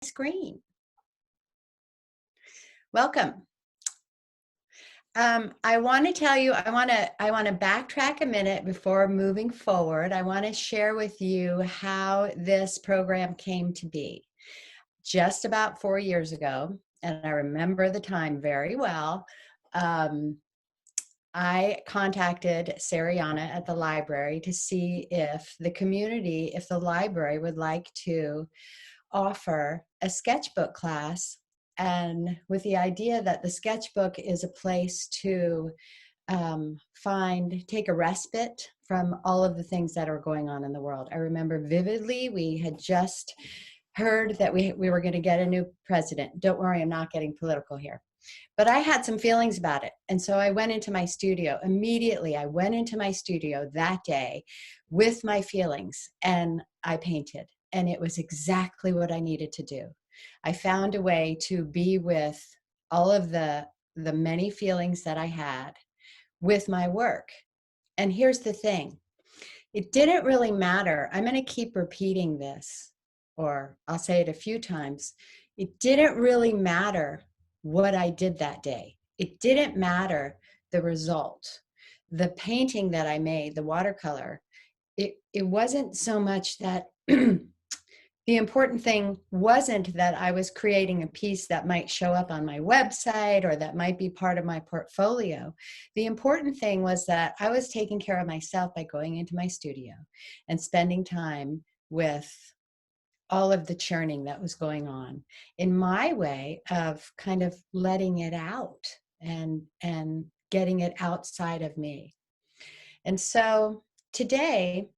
Screen. Welcome. I want to tell you, I want to backtrack a minute before moving forward. I want to share with you how this program came to be. Just about 4 years ago, and I remember the time very well. I contacted Sariana at the library to see if the community, if the library would like to offer a sketchbook class, and with the idea that the sketchbook is a place to take a respite from all of the things that are going on in the world. I remember vividly, we had just heard that we were going to get a new president. Don't worry, I'm not getting political here. But I had some feelings about it. And so I went into my studio. Immediately, I went into my studio that day with my feelings and I painted. And it was exactly what I needed to do. I found a way to be with all of the many feelings that I had with my work. And here's the thing. It didn't really matter. I'm going to keep repeating this, or I'll say it a few times. It didn't really matter what I did that day. It didn't matter the result. The painting that I made, the watercolor, it wasn't so much that the important thing wasn't that I was creating a piece that might show up on my website or that might be part of my portfolio. The important thing was that I was taking care of myself by going into my studio and spending time with all of the churning that was going on in my way of kind of letting it out and getting it outside of me. And so today,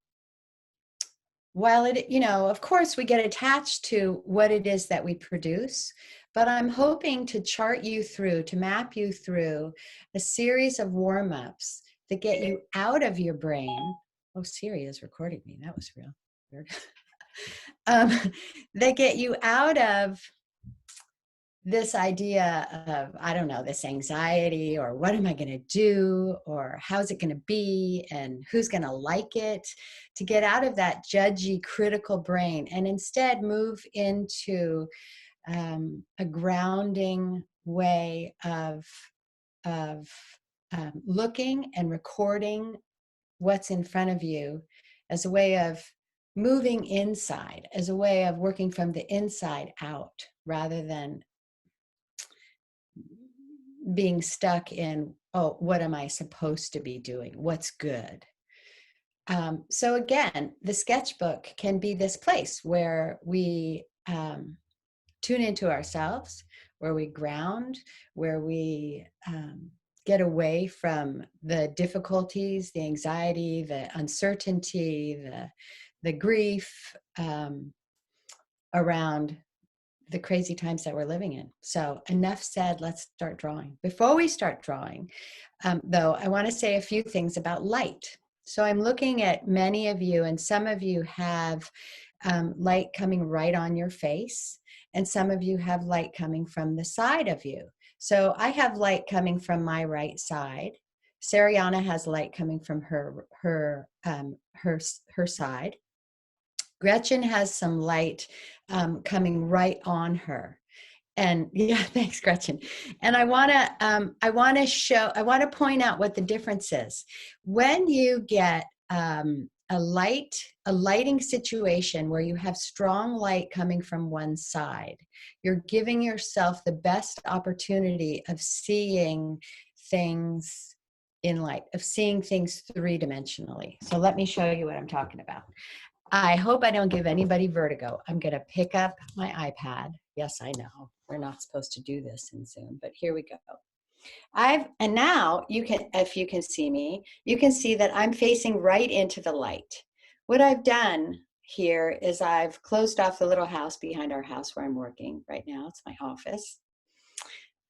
while it, of course we get attached to what it is that we produce, but I'm hoping to chart you through, to map you through a series of warm-ups that get you out of your brain. Oh, Siri is recording me. That was real weird. That get you out of this idea of, I don't know, this anxiety or what am I going to do or how's it going to be and who's going to like it, to get out of that judgy, critical brain and instead move into a grounding way of looking and recording what's in front of you as a way of moving inside, as a way of working from the inside out rather than being stuck in, oh, what am I supposed to be doing? What's good? So again, the sketchbook can be this place where we tune into ourselves, where we ground, where we get away from the difficulties, the anxiety, the uncertainty, the grief around the crazy times that we're living in. So enough said, let's start drawing. Before we start drawing, though, I want to say a few things about light. So I'm looking at many of you, and some of you have light coming right on your face, and some of you have light coming from the side of you. So I have light coming from my right side. Sariana has light coming from her side. Gretchen has some light coming right on her. And yeah, thanks, Gretchen. And I want to point out what the difference is. When you get a lighting situation where you have strong light coming from one side, you're giving yourself the best opportunity of seeing things in light, of seeing things three-dimensionally. So let me show you what I'm talking about. I hope I don't give anybody vertigo. I'm going to pick up my iPad. Yes, I know we're not supposed to do this in Zoom, but here we go. And now you can, if you can see me, you can see that I'm facing right into the light. What I've done here is I've closed off the little house behind our house where I'm working right now. It's my office.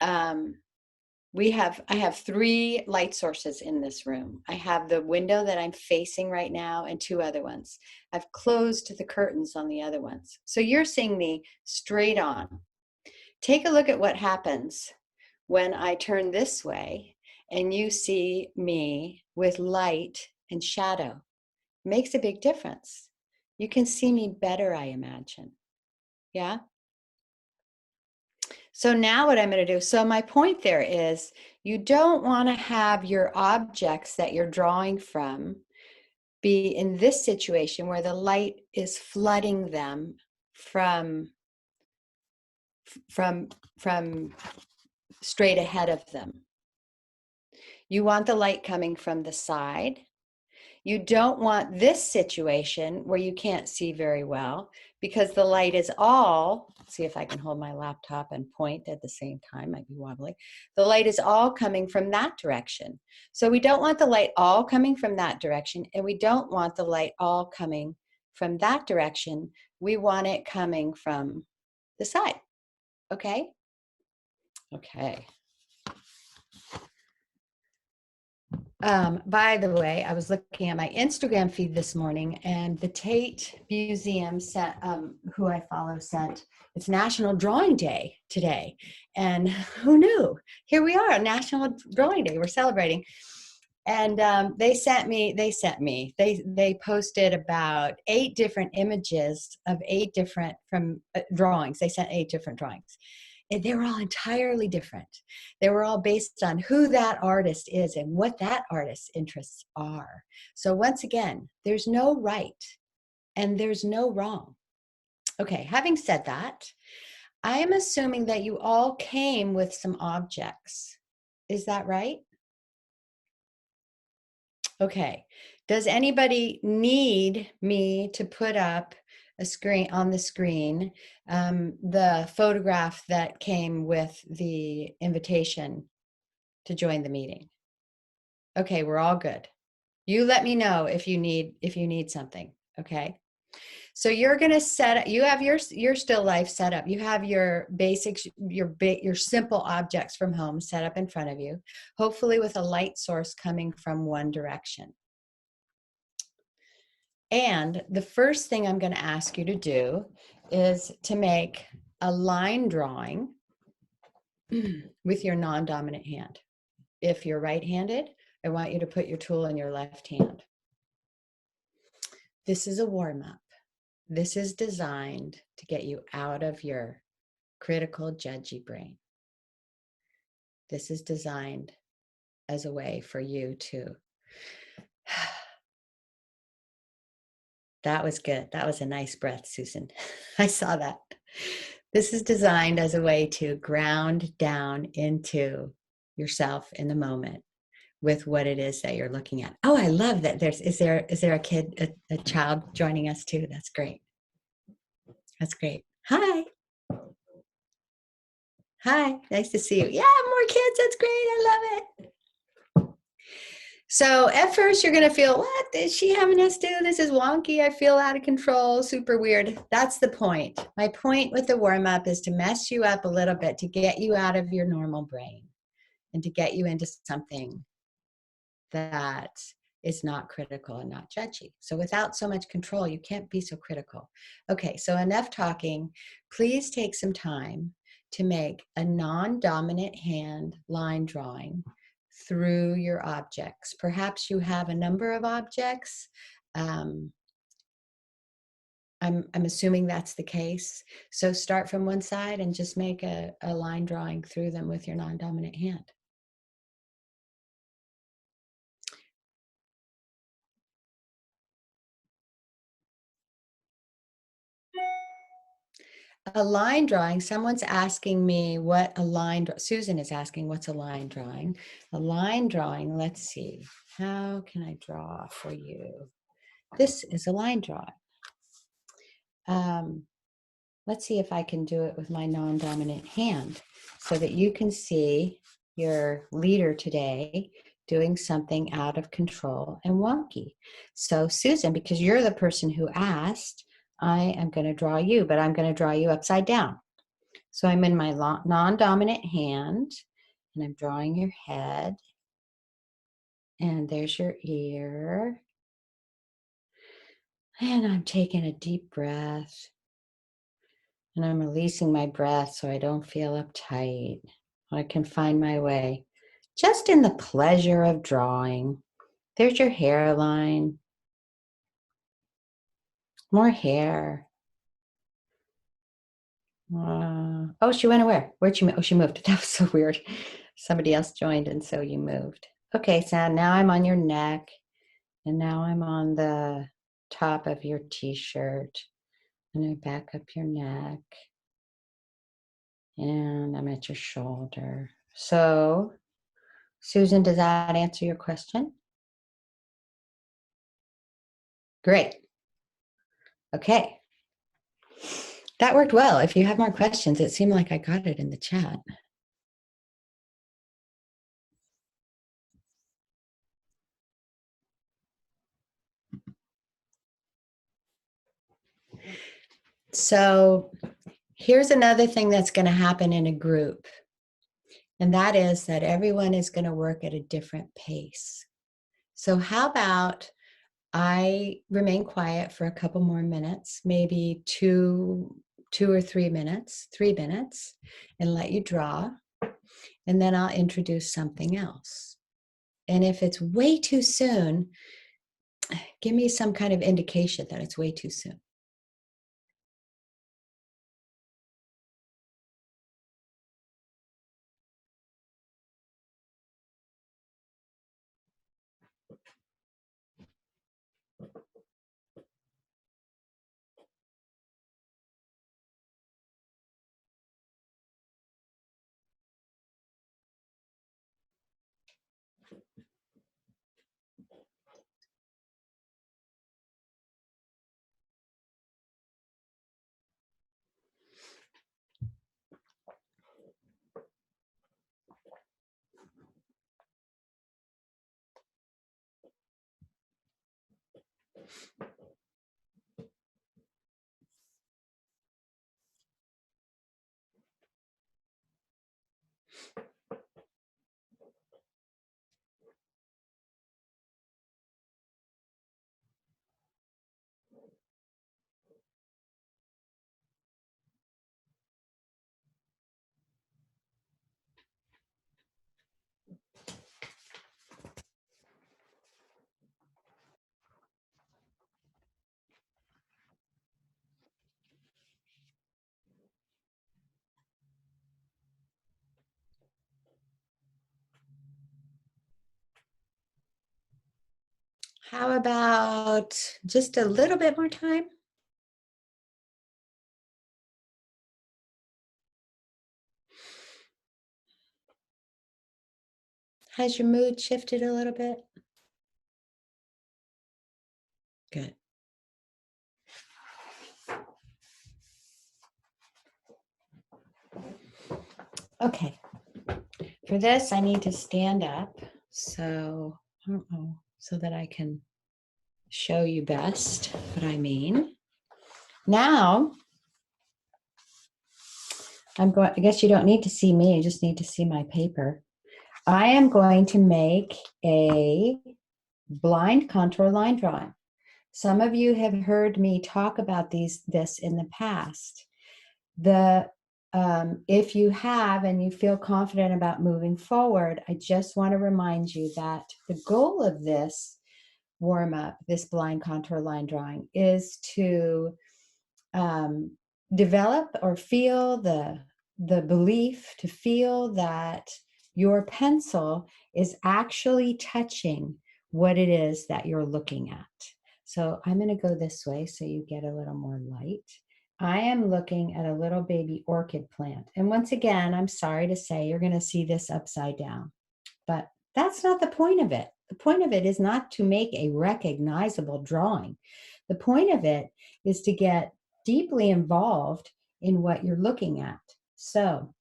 I have 3 light sources in this room. I have the window that I'm facing right now and 2 other ones. I've closed the curtains on the other ones. So you're seeing me straight on. Take a look at what happens when I turn this way and you see me with light and shadow. It makes a big difference. You can see me better, I imagine. Yeah? So now what I'm going to do, so my point there is you don't want to have your objects that you're drawing from be in this situation where the light is flooding them from from from straight ahead of them. You want the light coming from the side. You don't want this situation where you can't see very well because the light is all, see if I can hold my laptop and point at the same time, might be wobbly. The light is all coming from that direction. So we don't want the light all coming from that direction, and we don't want the light all coming from that direction. We want it coming from the side, okay? Okay. By the way, I was looking at my Instagram feed this morning, and the Tate Museum sent, who I follow, sent, it's National Drawing Day today. And who knew? Here we are, National Drawing Day. We're celebrating. And they posted about 8 different images of 8 different drawings. They sent 8 different drawings. And they were all entirely different. They were all based on who that artist is and what that artist's interests are. So once again, there's no right and there's no wrong. Okay, having said that, I am assuming that you all came with some objects. Is that right? Okay. Does anybody need me to put up a screen on the screen, the photograph that came with the invitation to join the meeting? Okay, we're all good. You let me know if you need something. Okay. So you're going to set up, you have your still life set up. You have your basics, your simple objects from home set up in front of you, hopefully with a light source coming from one direction. And the first thing I'm going to ask you to do is to make a line drawing with your non-dominant hand. If you're right-handed, I want you to put your tool in your left hand. This is a warm-up. This is designed to get you out of your critical, judgy brain. This is designed as a way for you to That was good. That was a nice breath, Susan. I saw that. This is designed as a way to ground down into yourself in the moment with what it is that you're looking at. Oh, I love that. Is there a kid, a child joining us too? That's great. That's great. Hi. Hi. Nice to see you. Yeah, more kids. That's great. I love it. So at first you're going to feel, what is she having us do? This is wonky. I feel out of control, super weird. That's the point. My point with the warm-up is to mess you up a little bit, to get you out of your normal brain and to get you into something that is not critical and not judgy. So without so much control, you can't be so critical. Okay, so enough talking. Please take some time to make a non-dominant hand line drawing through your objects. Perhaps you have a number of objects. I'm assuming that's the case. So start from one side and just make a line drawing through them with your non-dominant hand. A line drawing, someone's asking me what a line, Susan is asking what's a line drawing. A line drawing, let's see, how can I draw for you? This is a line drawing. Let's see if I can do it with my non-dominant hand so that you can see your leader today doing something out of control and wonky. So Susan, because you're the person who asked, I am going to draw you, but I'm going to draw you upside down. So I'm in my non-dominant hand and I'm drawing your head. And there's your ear. And I'm taking a deep breath. And I'm releasing my breath so I don't feel uptight. I can find my way just in the pleasure of drawing. There's your hairline. More hair. Oh, she went where? Where'd she move? Oh, she moved. That was so weird. Somebody else joined, and so you moved. Okay, so now I'm on your neck, and now I'm on the top of your t-shirt. And I back up your neck, and I'm at your shoulder. So, Susan, does that answer your question? Great. Okay. That worked well. If you have more questions, it seemed like I got it in the chat. So here's another thing that's going to happen in a group, and that is that everyone is going to work at a different pace. So how about I remain quiet for a couple more minutes, maybe two or 3 minutes, 3 minutes, and let you draw. And then I'll introduce something else. And if it's way too soon, give me some kind of indication that it's way too soon. How about just a little bit more time? Has your mood shifted a little bit? Good. Okay. For this, I need to stand up. So, so that I can show you best what I mean. Now, I guess you don't need to see me, you just need to see my paper. I am going to make a blind contour line drawing. Some of you have heard me talk about this in the past. If you have and you feel confident about moving forward, I just want to remind you that the goal of this warm up, this blind contour line drawing, is to develop or feel the belief, to feel that your pencil is actually touching what it is that you're looking at. So I'm going to go this way so you get a little more light. I am looking at a little baby orchid plant. And once again, I'm sorry to say you're going to see this upside down, but that's not the point of it. The point of it is not to make a recognizable drawing. The point of it is to get deeply involved in what you're looking at. So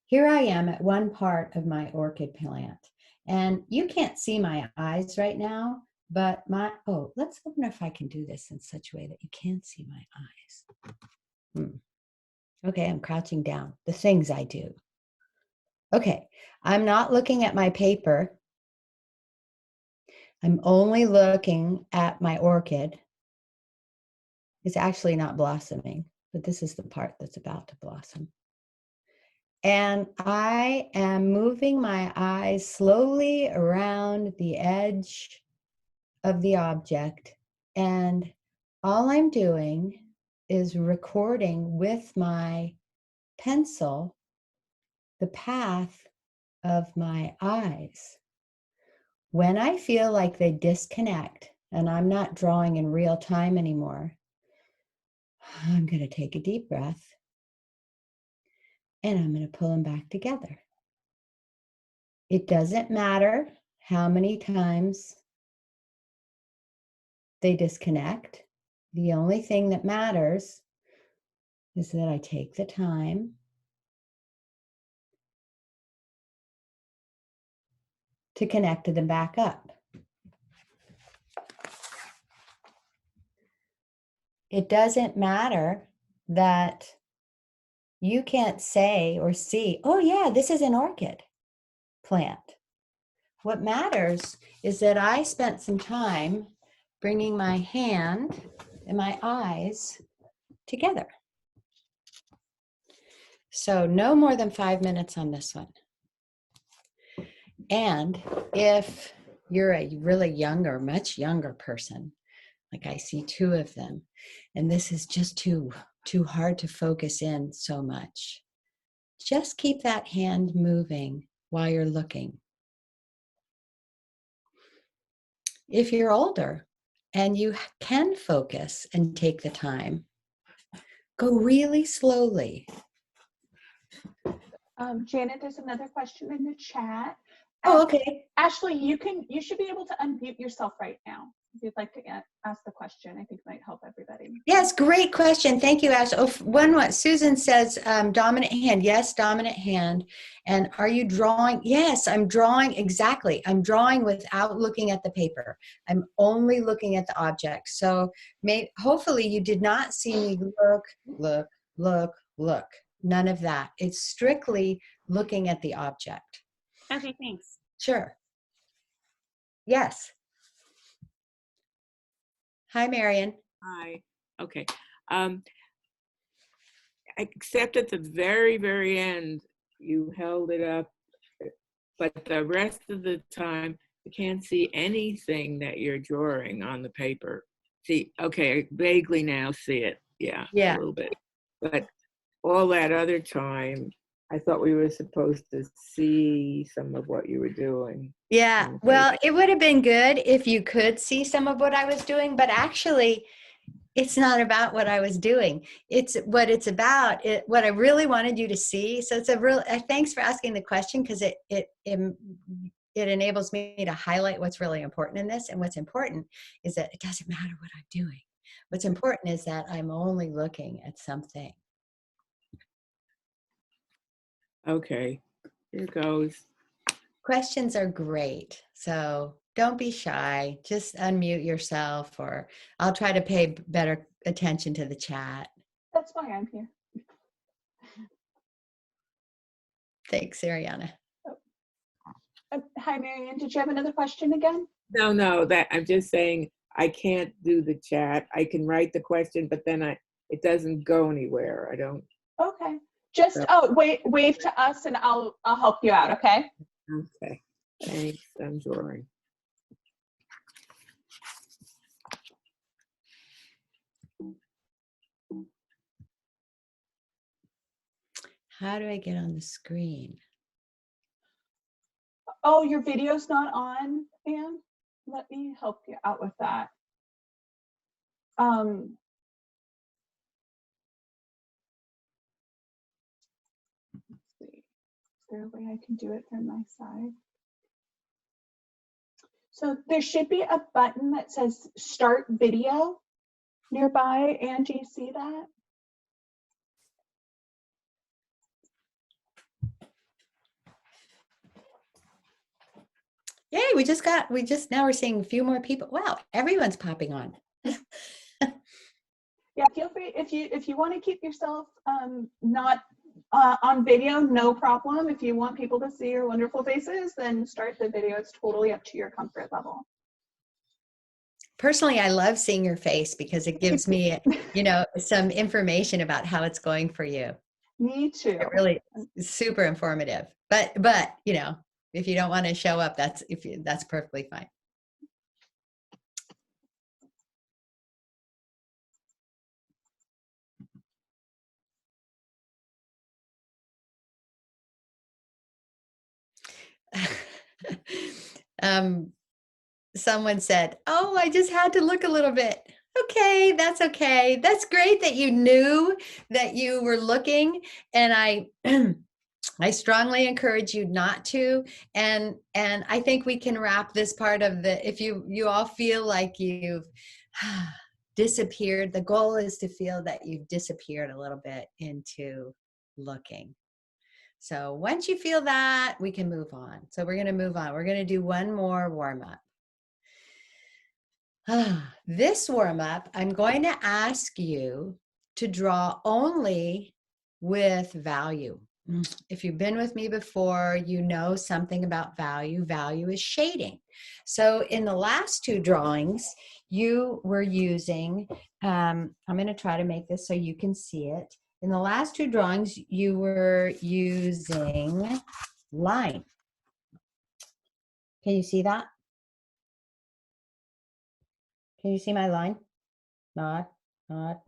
here I am at one part of my orchid plant, and you can't see my eyes right now, but let's wonder if I can do this in such a way that you can see my eyes. Okay, I'm crouching down. The things I do. Okay, I'm not looking at my paper. I'm only looking at my orchid. It's actually not blossoming, but this is the part that's about to blossom. And I am moving my eyes slowly around the edge of the object. And all I'm doing is recording with my pencil the path of my eyes. When I feel like they disconnect and I'm not drawing in real time anymore, I'm going to take a deep breath and I'm going to pull them back together. It doesn't matter how many times they disconnect. The only thing that matters is that I take the time to connect them back up. It doesn't matter that you can't say or see, oh yeah, this is an orchid plant. What matters is that I spent some time bringing my hand and my eyes together. So no more than 5 minutes on this one. And if you're a really younger, much younger person, like I see 2 of them, and this is just too hard to focus in so much, just keep that hand moving while you're looking. If you're older and you can focus and take the time, go really slowly. Janet, there's another question in the chat. Oh, okay. Ashley, you should be able to unmute yourself right now if you'd like to ask the question. I think it might help everybody. Yes, great question. Thank you, Ash. Oh, what Susan says, dominant hand. Yes, dominant hand. And are you drawing? Yes, I'm drawing. Exactly. I'm drawing without looking at the paper. I'm only looking at the object. So hopefully you did not see me look. None of that. It's strictly looking at the object. Okay, thanks. Sure. Yes. Hi, Marion. Hi. Okay. Except at the very, very end, you held it up, but the rest of the time, you can't see anything that you're drawing on the paper. See, okay, I vaguely now see it. Yeah, Yeah. a little bit. But all that other time, I thought we were supposed to see some of what you were doing. Yeah, well, it would have been good if you could see some of what I was doing, but actually, it's not about what I was doing. It's what it's about. What I really wanted you to see. So it's a real. Thanks for asking the question, because it enables me to highlight what's really important in this. And what's important is that it doesn't matter what I'm doing. What's important is that I'm only looking at something. Okay, here goes. Questions are great. So don't be shy. Just unmute yourself, or I'll try to pay better attention to the chat. That's why I'm here. Thanks, Ariana. Hi, Marianne. Did you have another question again? No, that I'm just saying I can't do the chat. I can write the question, but then it doesn't go anywhere. I don't. Okay. Just wave to us and I'll help you out, okay? Okay. Thanks. I'm drawing. How do I get on the screen? Oh, your video's not on, Anne? Let me help you out with that. Let's see. Is there a way I can do it from my side? So there should be a button that says start video nearby. Anne, do you see that? Yay, now we're seeing a few more people. Wow, everyone's popping on. Yeah, feel free if you want to keep yourself not on video, no problem. If you want people to see your wonderful faces, then start the video. It's totally up to your comfort level. Personally, I love seeing your face because it gives me, some information about how it's going for you. Me too. It really is super informative. But if you don't want to show up, that's perfectly fine. someone said, "Oh, I just had to look a little bit." Okay, that's okay. That's great that you knew that you were looking, and I I strongly encourage you not to. And I think we can wrap this part of the, if you all feel like you've disappeared, the goal is to feel that you've disappeared a little bit into looking. So once you feel that, we can move on. So we're going to move on. We're going to do one more warm up. This warm up, I'm going to ask you to draw only with value. If you've been with me before, you know something about value. Value is shading. So in the last two drawings, you were using, I'm going to try to make this so you can see it. In the last two drawings, you were using line. Can you see that? Can you see my line? No, not.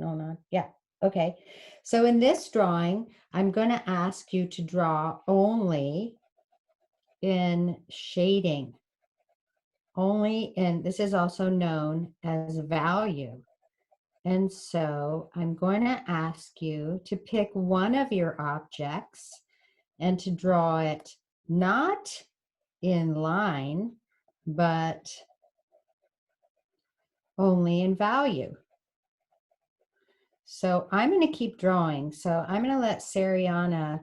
Yeah. Okay. So in this drawing, I'm going to ask you to draw only in shading. Only in, this is also known as value. And so I'm going to ask you to pick one of your objects and to draw it not in line, but only in value. So I'm going to keep drawing. So I'm going to let Sariana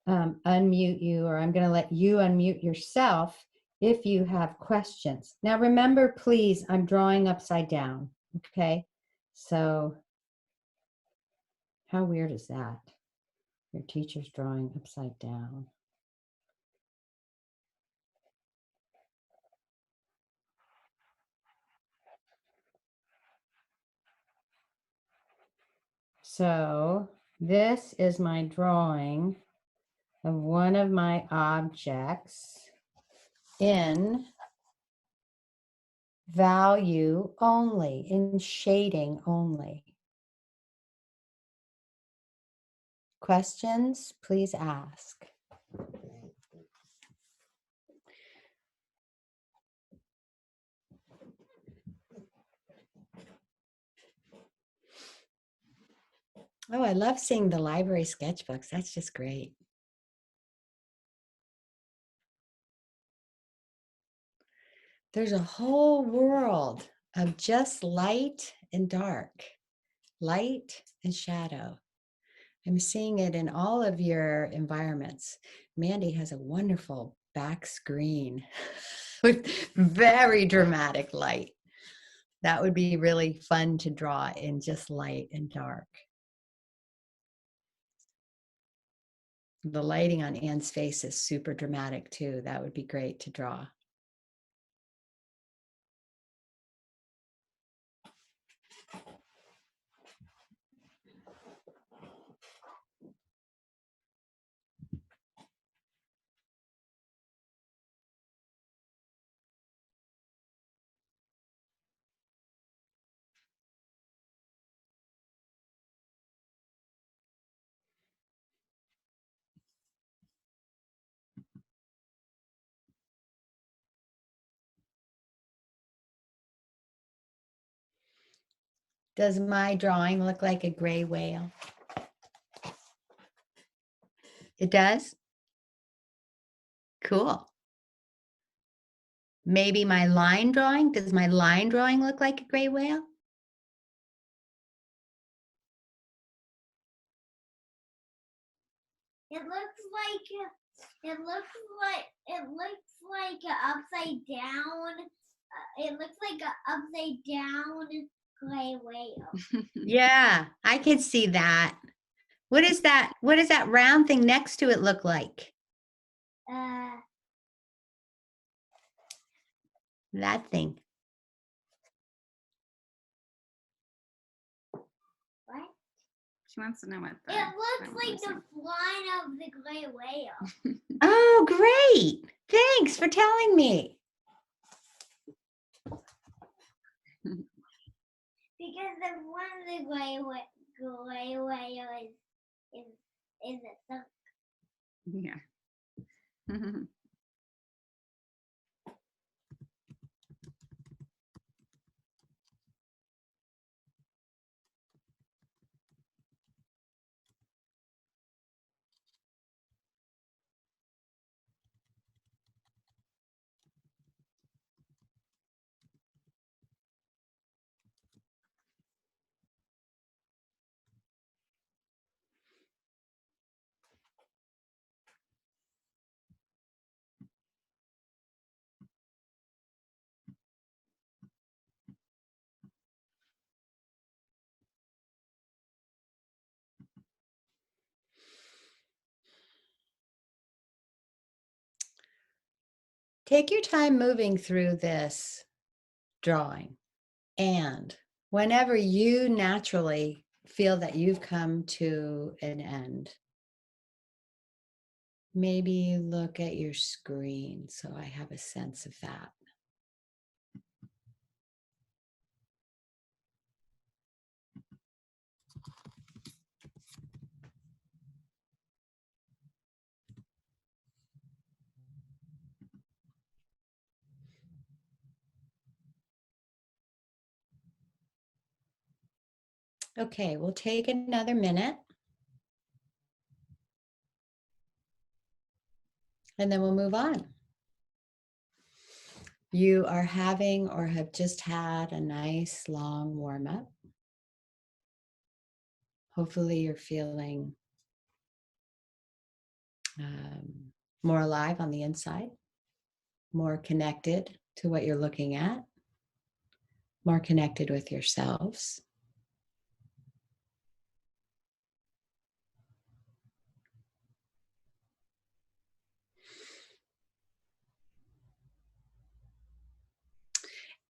unmute you, or I'm going to let you unmute yourself if you have questions. Now remember, please, I'm drawing upside down. Okay. So how weird is that? Your teacher's drawing upside down. So this is my drawing of one of my objects in value only, in shading only. Questions, please ask. Oh, I love seeing the library sketchbooks. That's just great. There's a whole world of just light and dark, light and shadow. I'm seeing it in all of your environments. Mandy has a wonderful back screen with very dramatic light. That would be really fun to draw in just light and dark. The lighting on Anne's face is super dramatic too. That would be great to draw. Does my drawing look like a gray whale? It does? Cool. Maybe my line drawing? Does my line drawing look like a gray whale? It looks like an upside down. It looks like an upside down gray whale. Yeah, I could see that. What is that? What does that round thing next to it look like? That thing. What? She wants to know what the. It looks like the line of the gray whale. Oh, great. Thanks for telling me. Because the one of the gray whale is a sunk. Yeah. Take your time moving through this drawing. And whenever you naturally feel that you've come to an end, maybe look at your screen so I have a sense of that. Okay, we'll take another minute. And then we'll move on. You are having or have just had a nice long warm up. Hopefully you're feeling more alive on the inside, more connected to what you're looking at, more connected with yourselves.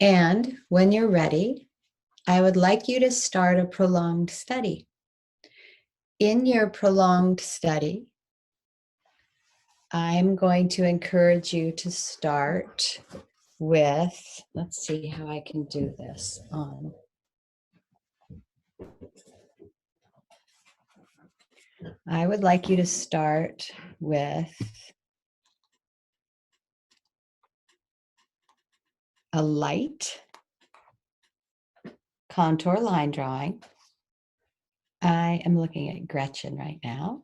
And when you're ready, I would like you to start a prolonged study. In your prolonged study, I'm going to encourage you to start with, let's see how I can do this on. I would like you to start with a light contour line drawing. I am looking at Gretchen right now.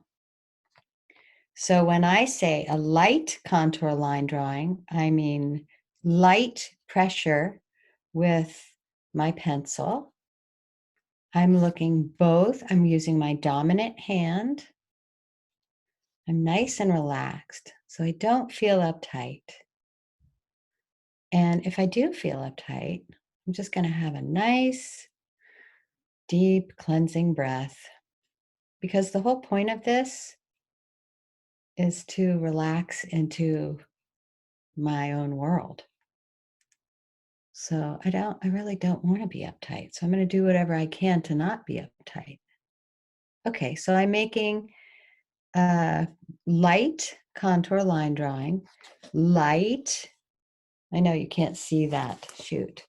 So when I say a light contour line drawing, I mean light pressure with my pencil. I'm looking both, I'm using my dominant hand. I'm nice and relaxed, so I don't feel uptight. And if I do feel uptight, I'm just going to have a nice, deep cleansing breath, because the whole point of this is to relax into my own world. So I really don't want to be uptight. So I'm going to do whatever I can to not be uptight. Okay, so I'm making a light contour line drawing. Light, I know you can't see that, shoot.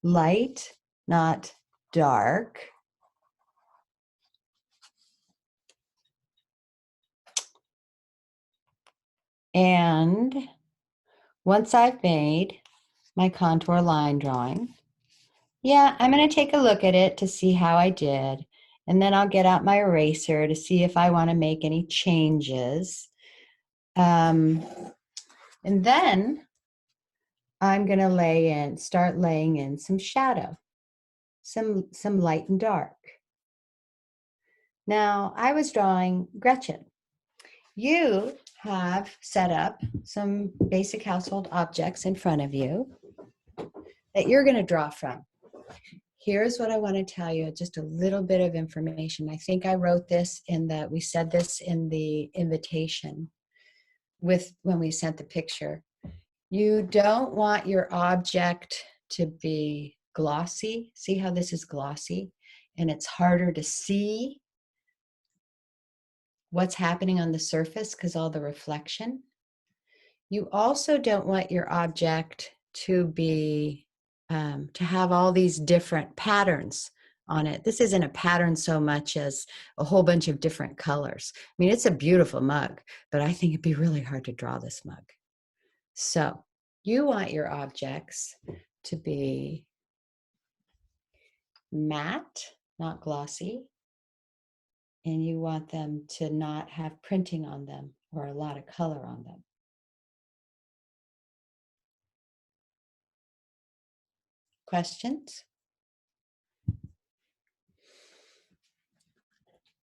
Light, not dark. And once I've made my contour line drawing, yeah, I'm going to take a look at it to see how I did. And then I'll get out my eraser to see if I want to make any changes. And then I'm going to start laying in some shadow, some light and dark. Now, I was drawing Gretchen. You have set up some basic household objects in front of you that you're going to draw from. Here's what I want to tell you, just a little bit of information. I think I wrote this we said this in the invitation when we sent the picture. You don't want your object to be glossy. See how this is glossy? And it's harder to see what's happening on the surface because all the reflection. You also don't want your object to be to have all these different patterns on it. This isn't a pattern so much as a whole bunch of different colors. I mean, it's a beautiful mug, but I think it'd be really hard to draw this mug. So you want your objects to be matte, not glossy, and you want them to not have printing on them or a lot of color on them. Questions?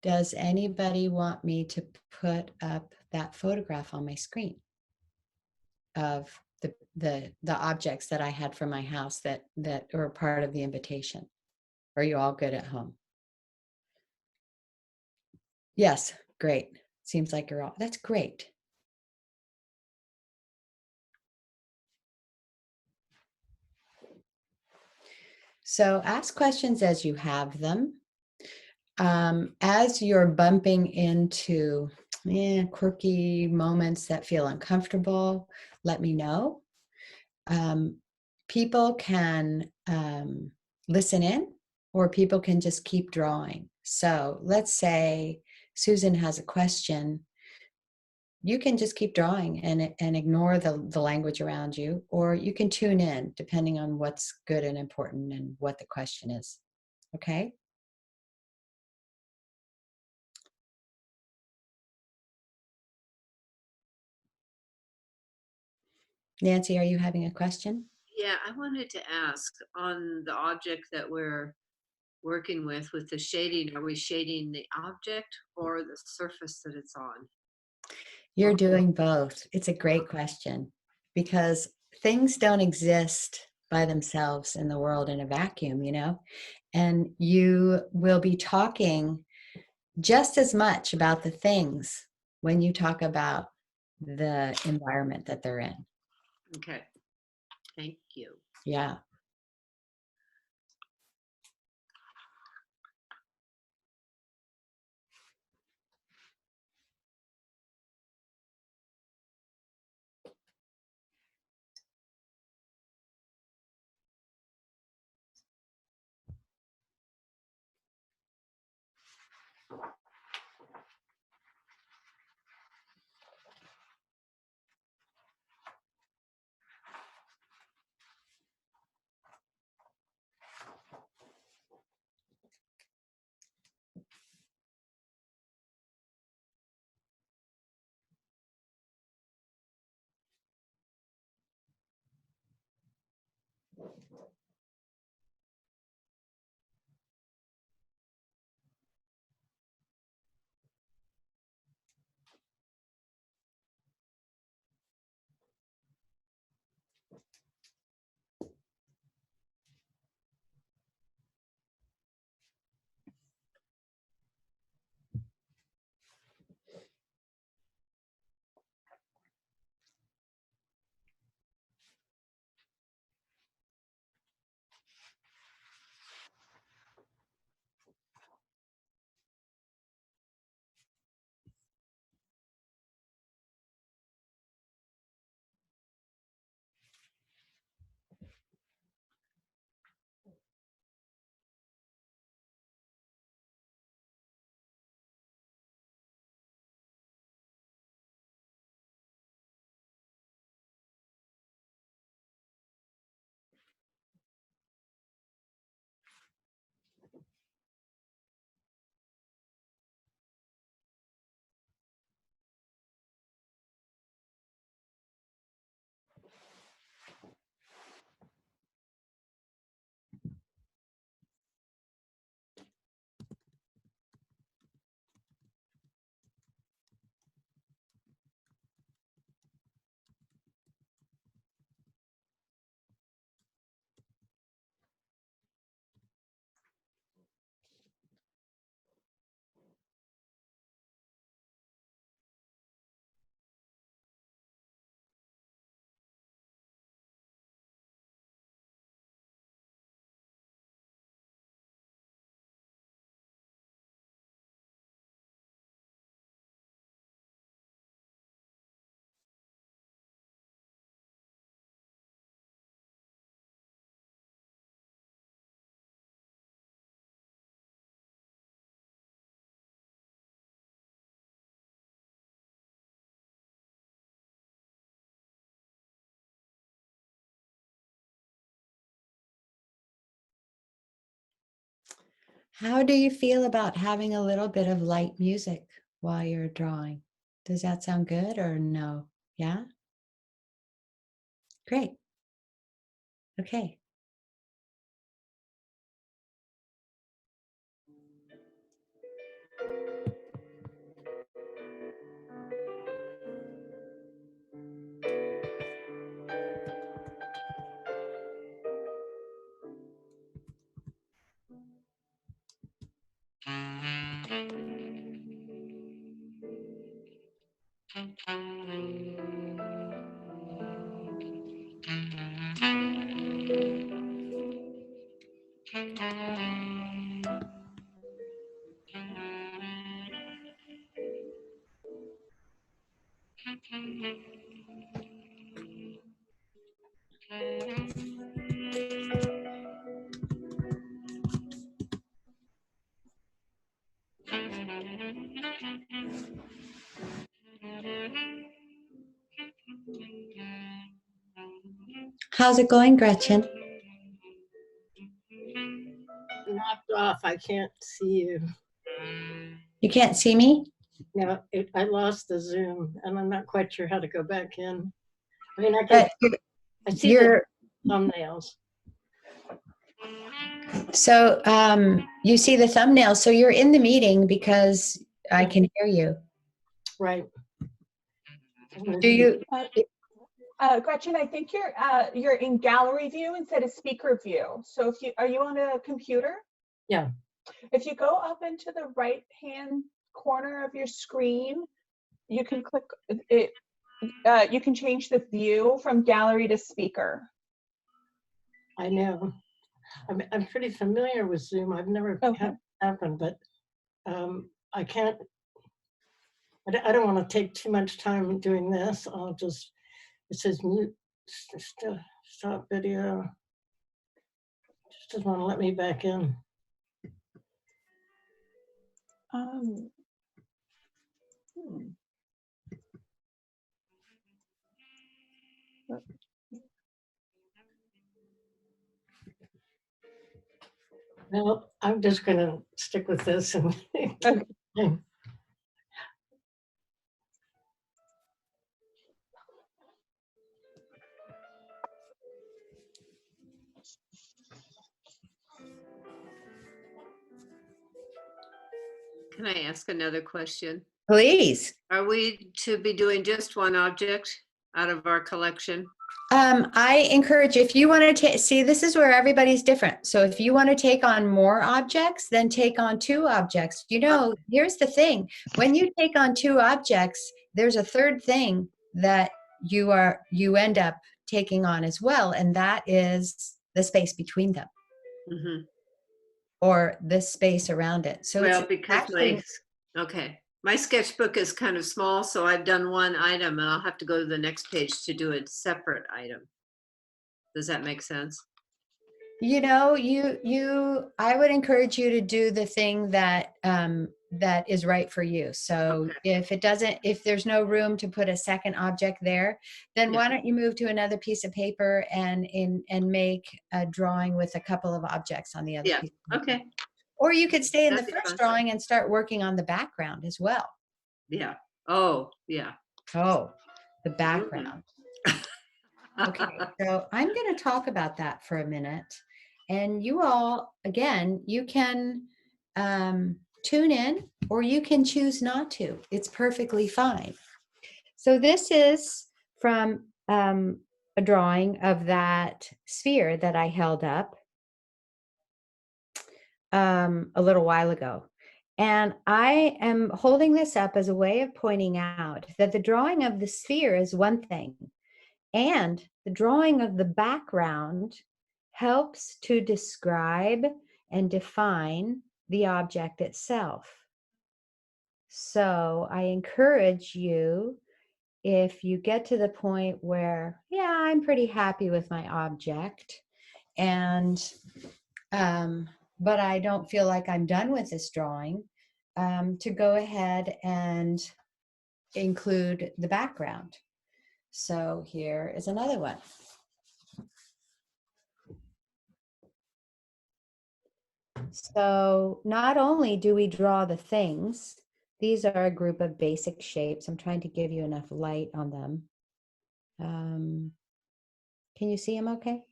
Does anybody want me to put up that photograph on my screen of the objects that I had from my house that were part of the invitation? Are you all good at home? Yes, great. Seems like you're all, that's great. So ask questions as you have them. As you're bumping into quirky moments that feel uncomfortable, let me know. People can listen in, or people can just keep drawing. So let's say Susan has a question. You can just keep drawing and ignore the language around you, or you can tune in depending on what's good and important and what the question is. Okay? Nancy, are you having a question? Yeah, I wanted to ask on the object that we're working with the shading, are we shading the object or the surface that it's on? You're doing both. It's a great question because things don't exist by themselves in the world in a vacuum, and you will be talking just as much about the things when you talk about the environment that they're in. Okay, thank you. Yeah. How do you feel about having a little bit of light music while you're drawing? Does that sound good or no? Yeah? Great. Okay. How's it going, Gretchen? Knocked off. I can't see you. You can't see me? Yeah, I lost the Zoom, and I'm not quite sure how to go back in. I mean, But I see the you're thumbnails. so you see the thumbnail. So you're in the meeting because I can hear you. Right. Do you? Gretchen, I think you're in gallery view instead of speaker view. So if are you on a computer? Yeah. If you go up into the right hand corner of your screen, you can click it. You can change the view from gallery to speaker. I know. I'm pretty familiar with Zoom. I've never had it happen, but I can't. I don't want to take too much time doing this. I'll just. It says mute. Stop video. Just doesn't want to let me back in. Well, I'm just going to stick with this and. Can I ask another question? Please. Are we to be doing just one object out of our collection? I encourage, if you want to see, this is where everybody's different. So if you want to take on more objects, then take on 2 objects. You know, here's the thing. When you take on 2 objects, there's a third thing that you end up taking on as well. And that is the space between them, or the space around it. So Well, it's because actually, my sketchbook is kind of small, so I've done one item and I'll have to go to the next page to do a separate item. Does that make sense? you know, I would encourage you to do the thing that that is right for you. So if there's no room to put a second object there, then why don't you move to another piece of paper and make a drawing with a couple of objects on the other piece of paper. Or you could stay in the first drawing and start working on the background as well. Yeah. Oh, yeah. Oh, the background. Okay, so I'm going to talk about that for a minute. And you all, again, you can tune in or you can choose not to. It's perfectly fine. So this is from a drawing of that sphere that I held up a little while ago. And I am holding this up as a way of pointing out that the drawing of the sphere is one thing, and the drawing of the background helps to describe and define the object itself. So I encourage you, if you get to the point where, yeah, I'm pretty happy with my object, and but I don't feel like I'm done with this drawing, to go ahead and include the background. So here is another one. So not only do we draw the things, these are a group of basic shapes. I'm trying to give you enough light on them. Can you see them okay?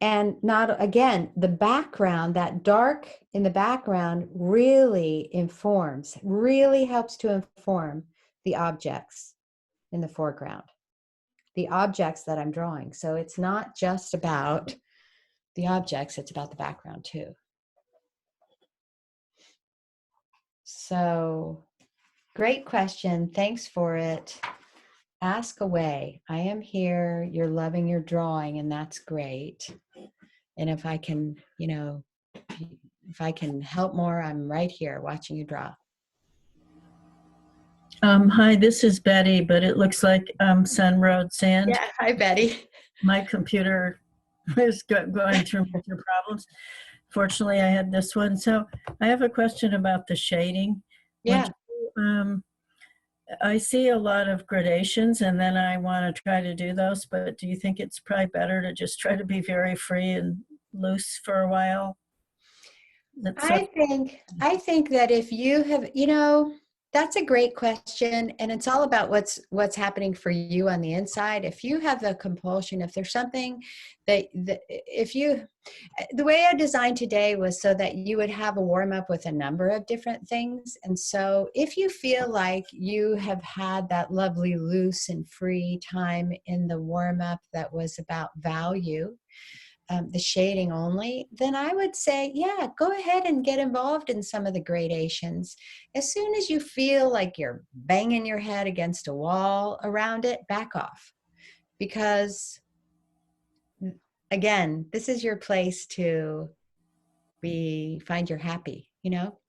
And not, again, the background, that dark in the background really helps to inform the objects in the foreground, the objects that I'm drawing. So it's not just about the objects, it's about the background too. So great question. Thanks for it. Ask away. I am here. You're loving your drawing, and that's great. And if I can, if I can help more, I'm right here watching you draw. Hi, this is Betty, but it looks like Sun Road Sand. Yeah, hi, Betty. My computer is going through major problems. Fortunately, I had this one. So I have a question about the shading. Yeah. I see a lot of gradations, and then I want to try to do those, but do you think it's probably better to just try to be very free and loose for a while? I think that if you have, you know, that's a great question, and it's all about what's happening for you on the inside. If you have the compulsion, if there's something that if you, the way I designed today was so that you would have a warm up with a number of different things. And so if you feel like you have had that lovely loose and free time in the warm up that was about value, the shading only, then I would say, yeah, go ahead and get involved in some of the gradations. As soon as you feel like you're banging your head against a wall around it, back off. Because again, this is your place to find your happy, you know?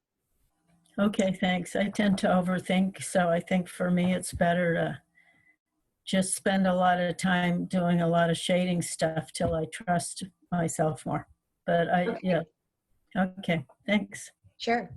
Okay, thanks. I tend to overthink, so I think for me it's better to just spend a lot of time doing a lot of shading stuff till I trust myself more. But yeah, okay, thanks. Sure.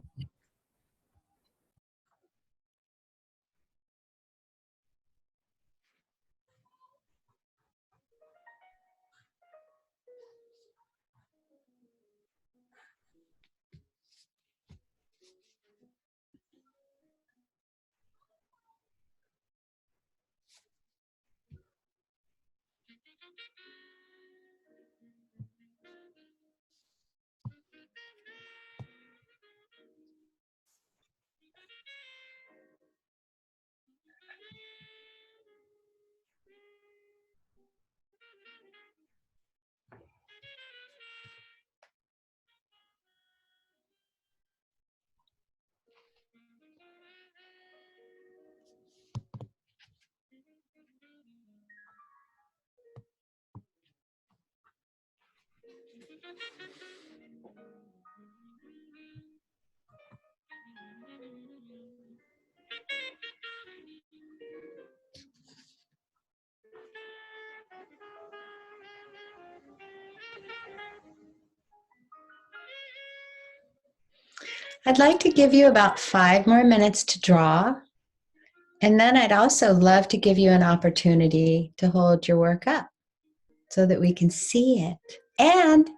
I'd like to give you about 5 more minutes to draw. And then I'd also love to give you an opportunity to hold your work up so that we can see it. And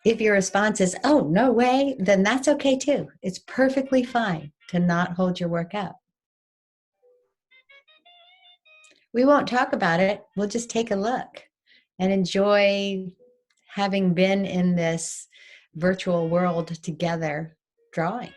if your response is, oh, no way, then that's okay too. It's perfectly fine to not hold your work up. We won't talk about it. We'll just take a look and enjoy having been in this virtual world together drawing.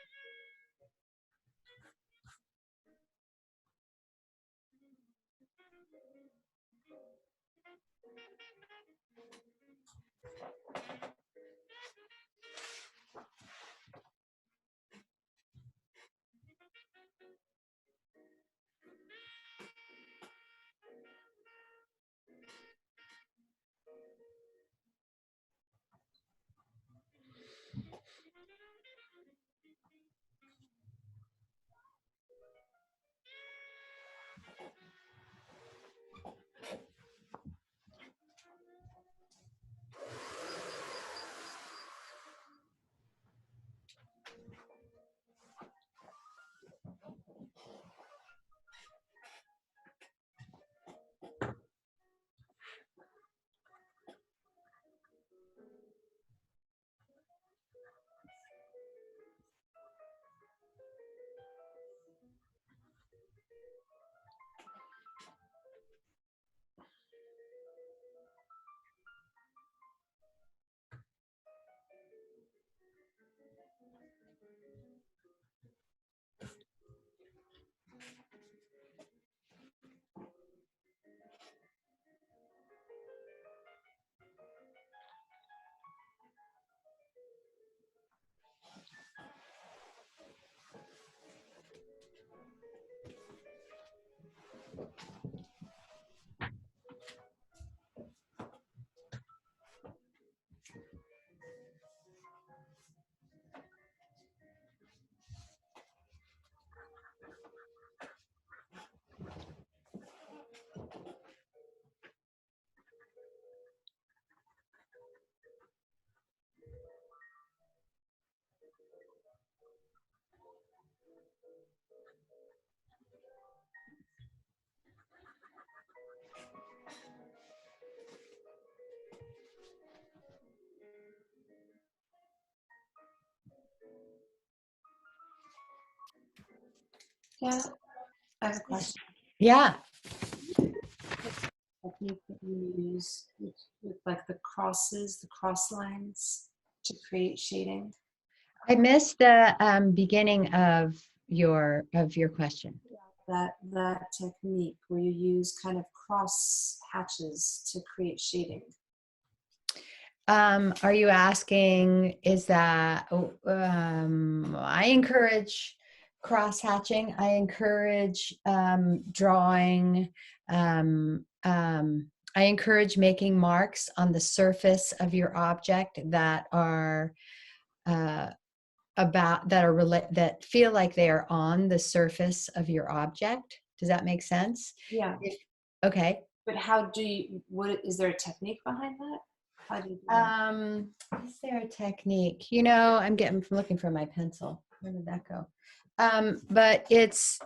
Yeah, I have a question. Yeah. Technique that you use with like the crosses, the cross lines to create shading. I missed the beginning of your question. That technique where you use kind of cross hatches to create shading. Are you asking, is that, I encourage cross hatching. I encourage drawing. I encourage making marks on the surface of your object that are that feel like they are on the surface of your object. Does that make sense? Yeah. Okay. But how do you, what, is there a technique behind that? How do you do that? Is there a technique? I'm looking for my pencil. Where did that go? But it's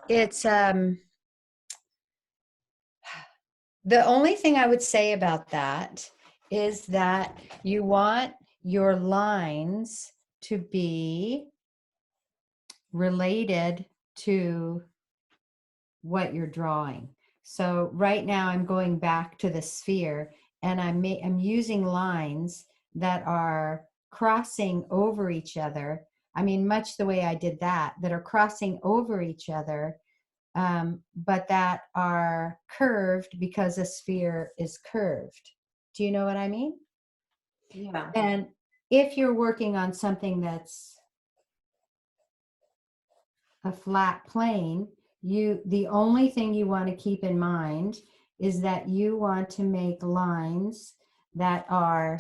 the only thing I would say about that is that you want your lines to be related to what you're drawing. So right now I'm going back to the sphere, and I'm using lines that are crossing over each other. I mean, much the way I did that are crossing over each other, but that are curved because a sphere is curved. Do you know what I mean? Yeah. And if you're working on something that's a flat plane, the only thing you want to keep in mind is that you want to make lines that are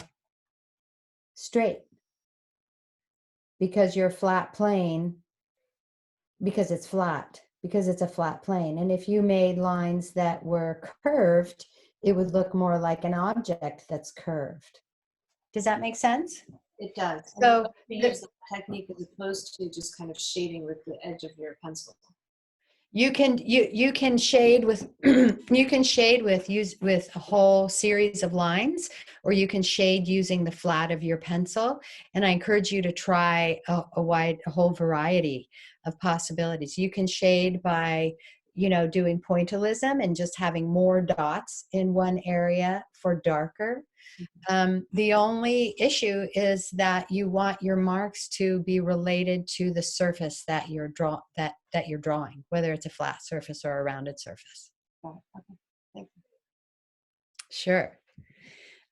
straight, because your flat plane, because it's a flat plane. And if you made lines that were curved, it would look more like an object that's curved. Does that make sense? It does. So you use the technique as opposed to just kind of shading with the edge of your pencil. You can shade with you can shade with a whole series of lines, or you can shade using the flat of your pencil. And I encourage you to try a whole variety of possibilities. You can shade by doing pointillism and just having more dots in one area for darker. The only issue is that you want your marks to be related to the surface that you're drawing, whether it's a flat surface or a rounded surface. Oh, okay. Thank you. Sure.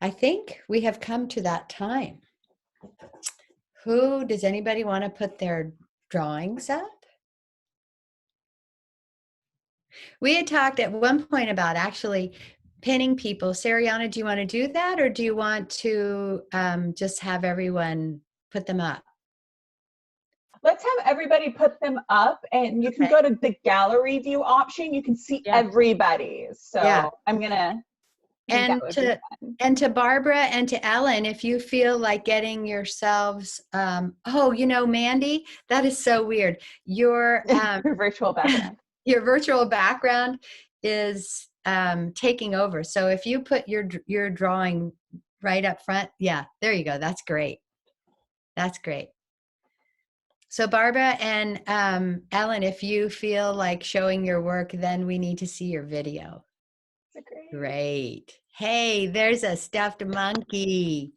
I think we have come to that time. Does anybody want to put their drawings up? We had talked at one point about actually pinning people. Sariana, do you want to do that, or do you want to just have everyone put them up? Let's have everybody put them up, and you can Okay. go to the gallery view option. You can see everybody's. So Yeah. I'm gonna. And to Barbara and to Ellen, if you feel like getting yourselves, Mandy, that is so weird. Your virtual background. Your virtual background is taking over. So if you put your drawing right up front, yeah, there you go. That's great. That's great. So Barbara and Ellen, if you feel like showing your work, then we need to see your video. Great. Hey, there's a stuffed monkey.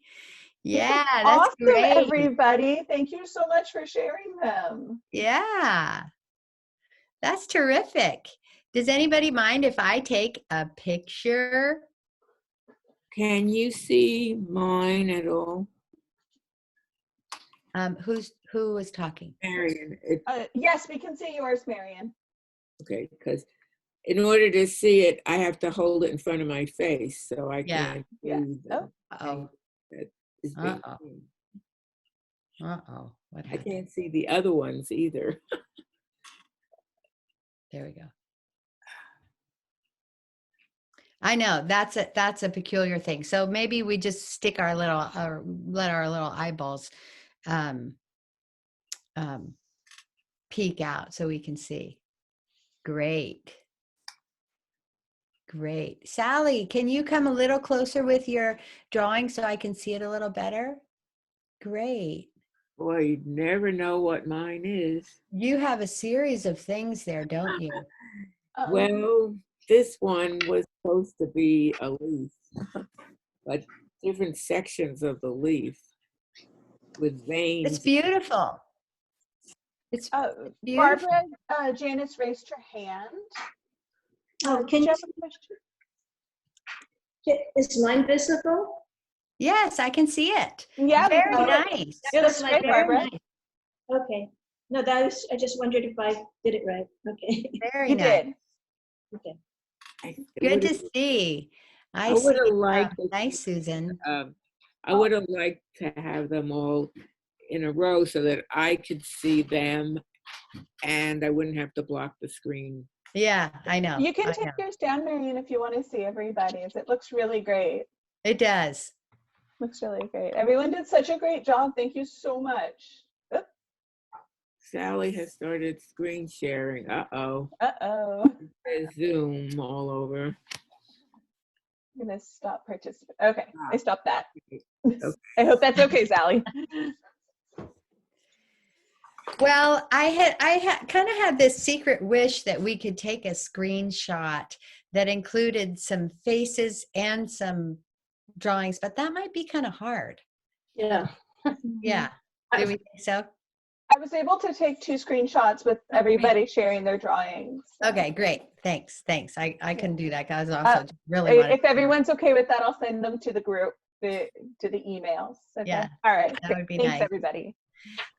Yeah, that's awesome, great. everybody. Thank you so much for sharing them. Yeah, that's terrific. Does anybody mind if I take a picture? Can you see mine at all? Who was talking? Marion. Yes, we can see yours, Marion. Okay, because in order to see it, I have to hold it in front of my face, so I can't see the thing that is being seen. What happened? I can't see the other ones either. There we go. I know that's a peculiar thing. So maybe we just stick our little, or let our little eyeballs peek out so we can see. Great. Great. Sally, can you come a little closer with your drawing so I can see it a little better? Great. Boy, you'd never know what mine is. You have a series of things there, don't you? Well, this one was supposed to be a leaf, but different sections of the leaf with It's veins. beautiful. It's beautiful. Barbara, Janice raised her hand. Oh, Did you have a question? is mine visible? Yes, I can see it. Yeah, we Very can see it. nice. It looks That's great, very Barbara. nice. Okay. No, that was, I just wondered if I did it right. Okay. Very You nice. did. Okay. Good to see. I I would see. have liked it. Nice, Susan. I would have liked to have them all in a row so that I could see them and I wouldn't have to block the screen. Yeah, I know. You can I take know. yours down, Marion, if you want to see everybody's. It looks really great. It does. Looks really great. Everyone did such a great job. Thank you so much. Oop. Sally has started screen sharing. Uh-oh. Uh-oh. There's Zoom all over. I'm gonna stop participating. Okay, I stopped that. Okay. I hope that's okay, Sally. Well, I kind of had this secret wish that we could take a screenshot that included some faces and some drawings, but that might be kind of hard. Yeah. Yeah. Do we think so? I was able to take 2 screenshots with everybody sharing their drawings. Okay, great. Thanks. I can do that because I was also really wanted If everyone's okay with that, I'll send them to the group, to the emails. Okay? Yeah, All right. that would be Thanks, nice. everybody.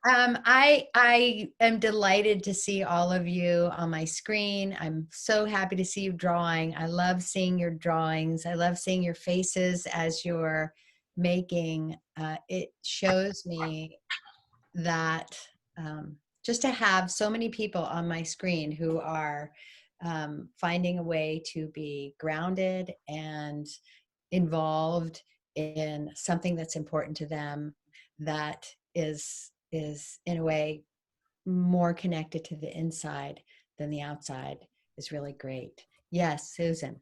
I am delighted to see all of you on my screen. I'm so happy to see you drawing. I love seeing your drawings. I love seeing your faces as you're making. It shows me that just to have so many people on my screen who are finding a way to be grounded and involved in something that's important to them, that is in a way more connected to the inside than the outside, is really great. Yes, Susan.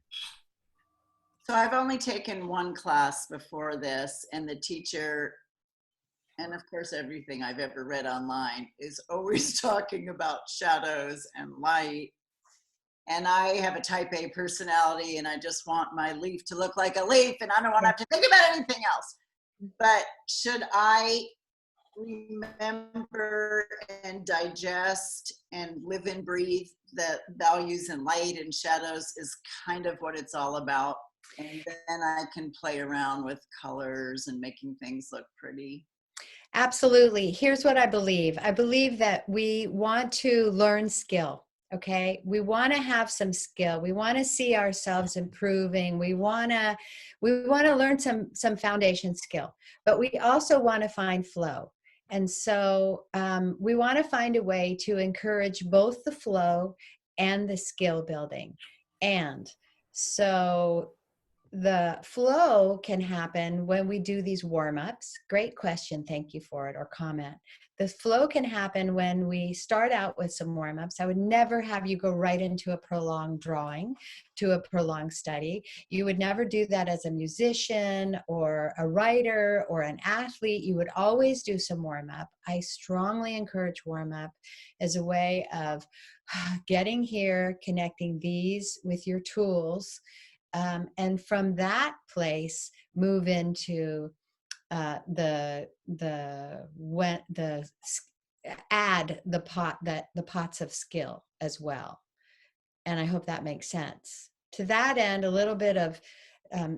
So I've only taken one class before this, and the teacher, and of course everything I've ever read online, is always talking about shadows and light. And I have a type A personality, and I just want my leaf to look like a leaf, and I don't want to have to think about anything else. But should I remember and digest and live and breathe that values and light and shadows is kind of what it's all about? And then I can play around with colors and making things look pretty. Absolutely. Here's what I believe. I believe that we want to learn skill. Okay. We want to have some skill. We want to see ourselves improving. We want to learn some foundation skill, but we also want to find flow. And so we want to find a way to encourage both the flow and the skill building. And so the flow can happen when we do these warm-ups. Great question. Thank you for it, or comment. The flow can happen when we start out with some warm-ups. I would never have you go right into a prolonged drawing, to a prolonged study. You would never do that as a musician or a writer or an athlete. You would always do some warm-up. I strongly encourage warm-up as a way of getting here, connecting these with your tools, and from that place move into add the pots of skill as well. And I hope that makes sense. To that end, a little bit of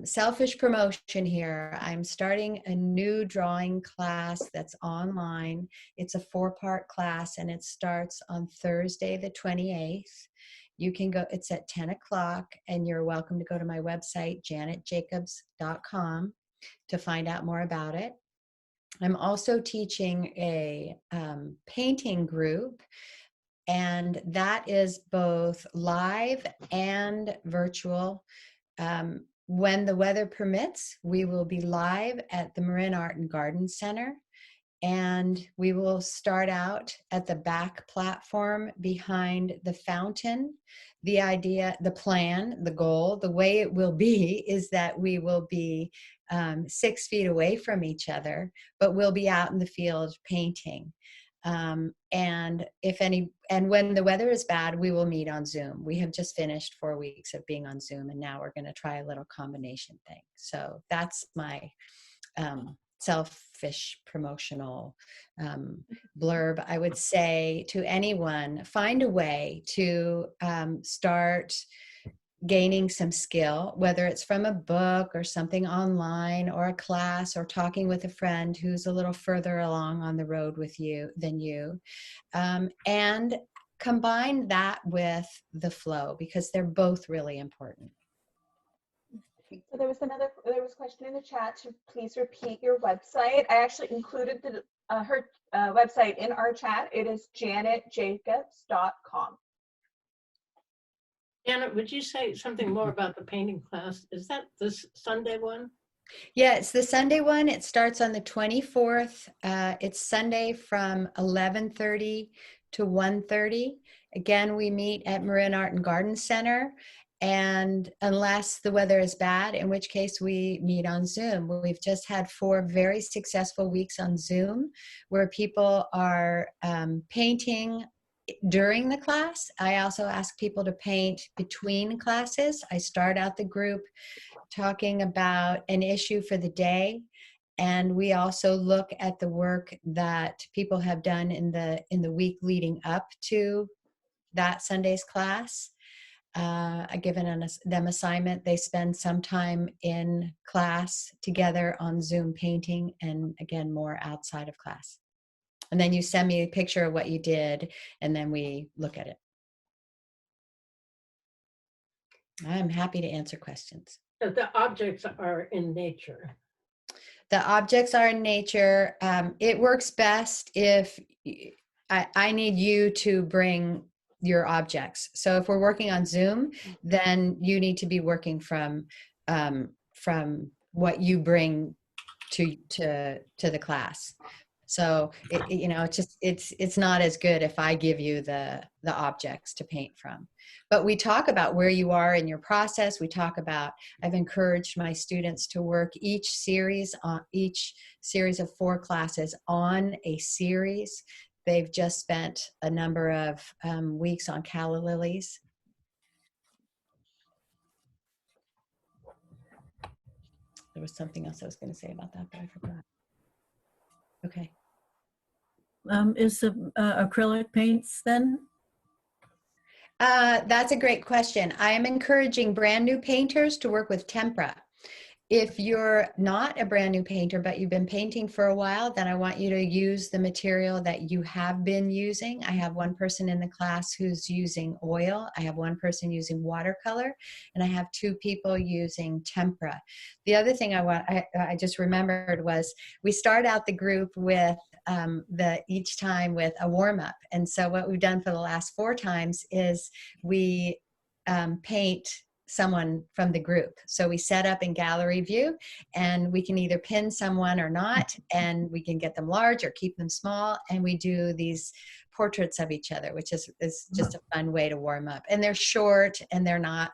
selfish promotion here. I'm starting a new drawing class that's online. It's a 4-part class, and it starts on Thursday the 28th. You can go, it's at 10 o'clock, and you're welcome to go to my website, janetjacobs.com, to find out more about it. I'm also teaching a painting group, and that is both live and virtual. When the weather permits, we will be live at the Marin Art and Garden Center. and we will start out at the back platform behind the fountain. The idea, the plan, the goal, the way it will be is that we will be 6 feet away from each other, but we'll be out in the field painting. And when the weather is bad, we will meet on Zoom. We have just finished 4 weeks of being on Zoom, and now we're going to try a little combination thing. So that's my selfish promotional blurb. I would say to anyone, find a way to start gaining some skill, whether it's from a book or something online or a class or talking with a friend who's a little further along on the road with you than you, and combine that with the flow, because they're both really important. So there was a question in the chat to please repeat your website. I actually included her website in our chat. It is janetjacobs.com. Janet, would you say something more about the painting class? Is that this Sunday one? Yeah, it's the Sunday one. It starts on the 24th. It's Sunday from 11:30 to 1:30. Again, we meet at Marin Art and Garden Center. And unless the weather is bad, in which case we meet on Zoom. We've just had 4 very successful weeks on Zoom where people are painting during the class. I also ask people to paint between classes. I start out the group talking about an issue for the day, and we also look at the work that people have done in the week leading up to that Sunday's class. I've given them assignment. They spend some time in class together on Zoom painting, and again, more outside of class. And then you send me a picture of what you did, and then we look at it. I'm happy to answer questions. So the objects are in nature. The objects are in nature. It works best if I need you to bring your objects. So if we're working on Zoom, then you need to be working from what you bring to the class. So it's not as good if I give you the objects to paint from. But we talk about where you are in your process. We talk about, I've encouraged my students to work each series of 4 classes on a series. They've just spent a number of weeks on calla lilies. There was something else I was going to say about that, but I forgot. Okay. Is the acrylic paints then? That's a great question. I am encouraging brand new painters to work with tempera. If you're not a brand new painter, but you've been painting for a while, then I want you to use the material that you have been using. I have one person in the class who's using oil. I have one person using watercolor, and I have 2 people using tempera. The other thing I just remembered was we start out the group with each time with a warm-up. And so what we've done for the last 4 times is we paint someone from the group. So we set up in gallery view, and we can either pin someone or not, and we can get them large or keep them small, and we do these portraits of each other, which is just a fun way to warm up. And they're short, and they're not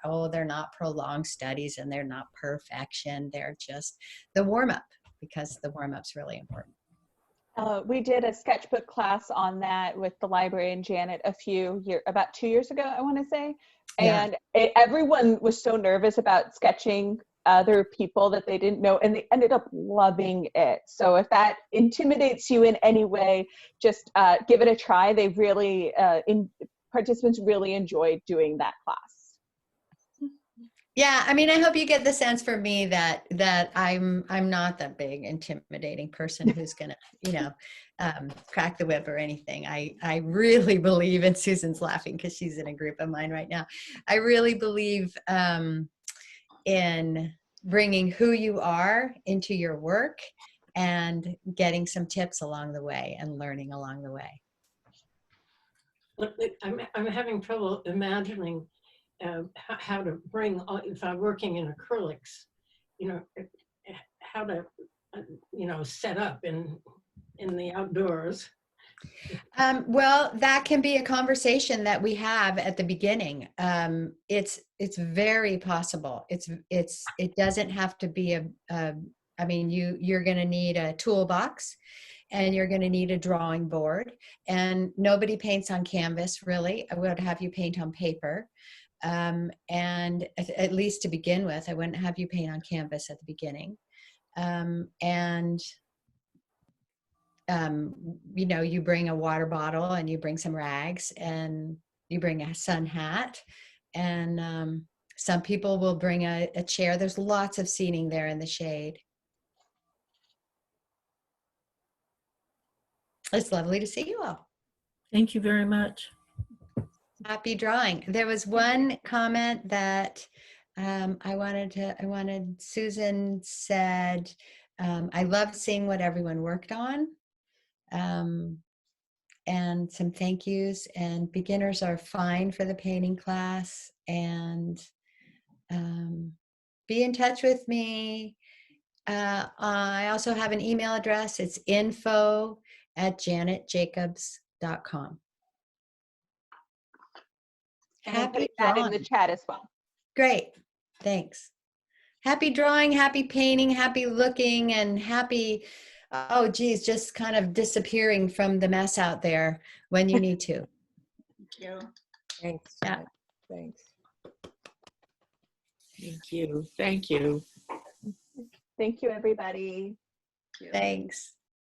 prolonged studies, and they're not perfection. They're just the warm-up, because the warm-up's really important. We did a sketchbook class on that with the library and Janet about 2 years ago, I want to say. Yeah. And everyone was so nervous about sketching other people that they didn't know, and they ended up loving it. So if that intimidates you in any way, just give it a try. They really, participants really enjoyed doing that class. Yeah, I mean, I hope you get the sense from me that I'm not that big intimidating person who's gonna, crack the whip or anything. I really believe, and Susan's laughing because she's in a group of mine right now. I really believe in bringing who you are into your work and getting some tips along the way and learning along the way. I'm having trouble imagining how to bring, if I'm working in acrylics, how to, set up in in the outdoors. Well, that can be a conversation that we have at the beginning. It's very possible. It doesn't have to be I mean, you're going to need a toolbox, and you're going to need a drawing board, and nobody paints on canvas really. I would have you paint on paper. And at least to begin with, I wouldn't have you paint on canvas at the beginning. You know, you bring a water bottle, and you bring some rags, and you bring a sun hat, and some people will bring a chair. There's lots of seating there in the shade. It's lovely to see you all. Thank you very much. Happy drawing. There was one comment that Susan said, I love seeing what everyone worked on. And some thank yous, and beginners are fine for the painting class, and be in touch with me. I also have an email address. It's info@janetjacobs.com. And I'm Happy putting that in the drawing. chat as well. Great. Thanks. Happy drawing, happy painting, happy looking, and happy, oh geez, just kind of disappearing from the mess out there when you need to. Thank you. Thanks. Yeah. Janet. Thanks. Thank you. Thank you. Thank you, everybody. Thank you. Thanks.